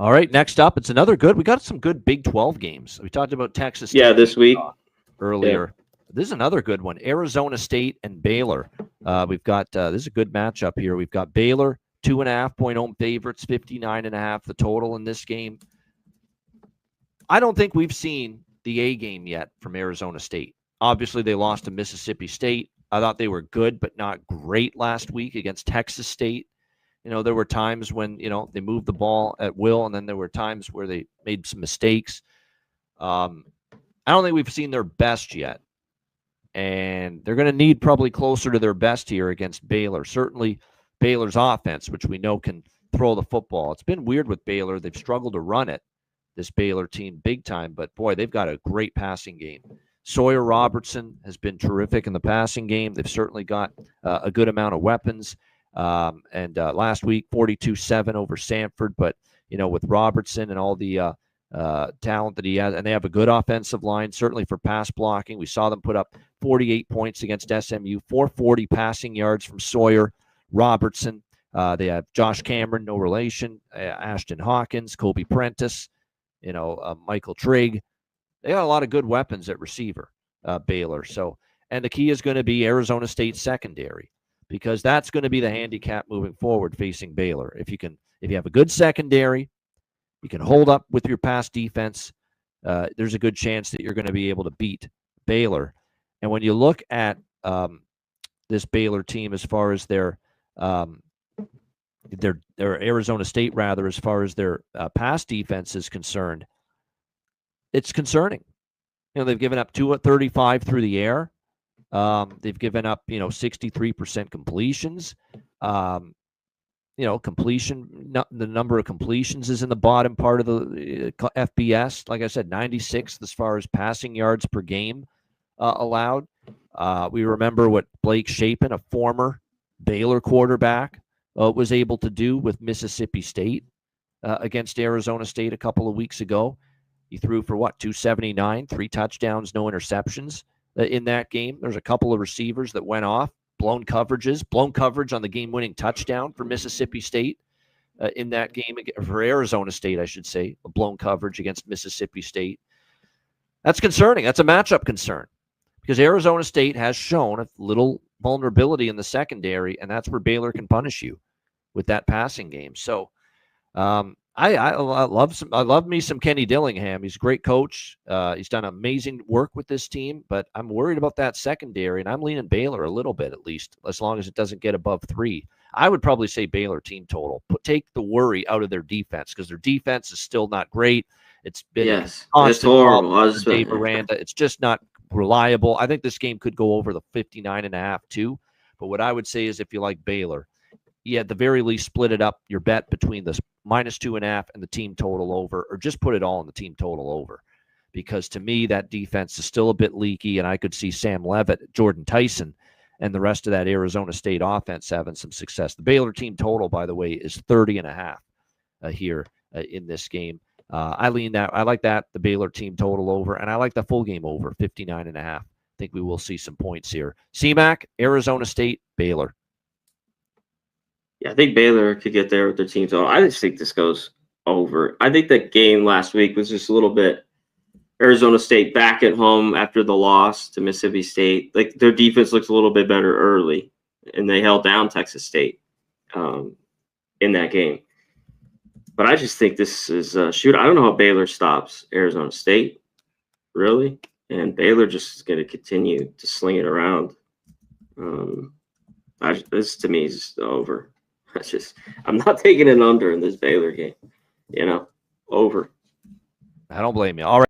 All right, next up, it's another good. We got some good Big 12 games. We talked about Texas State. Yeah, this week earlier. Yeah. This is another good one. Arizona State and Baylor. We've got this is a good matchup here. We've got Baylor 2.5-point home favorites, 59.5 the total in this game. I don't think we've seen the A game yet from Arizona State. Obviously, they lost to Mississippi State. I thought they were good, but not great last week against Texas State. There were times when, they moved the ball at will, and then there were times where they made some mistakes. I don't think we've seen their best yet. And they're going to need probably closer to their best here against Baylor. Certainly Baylor's offense, which we know can throw the football. It's been weird with Baylor. They've struggled to run it, this Baylor team, big time. But, boy, they've got a great passing game. Sawyer Robertson has been terrific in the passing game. They've certainly got a good amount of weapons. And last week, 42-7 over Samford. But, with Robertson and all the talent that he has, and they have a good offensive line, certainly for pass blocking. We saw them put up 48 points against SMU, 440 passing yards from Sawyer Robertson. They have Josh Cameron, no relation, Ashton Hawkins, Kobe Prentice, Michael Trigg. They got a lot of good weapons at receiver, Baylor. So, and the key is going to be Arizona State secondary, because that's going to be the handicap moving forward facing Baylor. If you have a good secondary, you can hold up with your pass defense, there's a good chance that you're going to be able to beat Baylor. And when you look at this Baylor team as far as their Arizona State, rather, as far as their pass defense is concerned, it's concerning. They've given up 235 through the air. They've given up, 63% completions. The number of completions is in the bottom part of the FBS. Like I said, 96th as far as passing yards per game allowed. We remember what Blake Shapen, a former Baylor quarterback, was able to do with Mississippi State against Arizona State a couple of weeks ago. He threw for 279, 3 touchdowns, no interceptions in that game. There's a couple of receivers that went off. Blown coverage on the game-winning touchdown for Mississippi State in that game, for Arizona State, I should say, a blown coverage against Mississippi State. That's concerning. That's a matchup concern, because Arizona State has shown a little vulnerability in the secondary, and that's where Baylor can punish you with that passing game. So I love me some Kenny Dillingham. He's a great coach. He's done amazing work with this team, but I'm worried about that secondary, and I'm leaning Baylor a little bit, at least, as long as it doesn't get above 3. I would probably say Baylor team total. Take the worry out of their defense, because their defense is still not great. It's been a constant problem for Dave Aranda. It's just not reliable. I think this game could go over the 59.5 too. But what I would say is, if you like Baylor, at the very least, split it up, your bet between the -2.5 and the team total over, or just put it all in the team total over. Because to me, that defense is still a bit leaky, and I could see Sam Leavitt, Jordan Tyson, and the rest of that Arizona State offense having some success. The Baylor team total, by the way, is 30.5 here in this game. I like that, the Baylor team total over, and I like the full game over, 59.5. I think we will see some points here. CMAC, Arizona State, Baylor. Yeah, I think Baylor could get there with their team total. I just think this goes over. I think that game last week was just a little bit Arizona State back at home after the loss to Mississippi State. Like, their defense looks a little bit better early, and they held down Texas State in that game. But I just think this is a shoot. I don't know how Baylor stops Arizona State, really. And Baylor just is going to continue to sling it around. This, to me, is over. I'm not taking an under in this Baylor game. Over. I don't blame you. All right.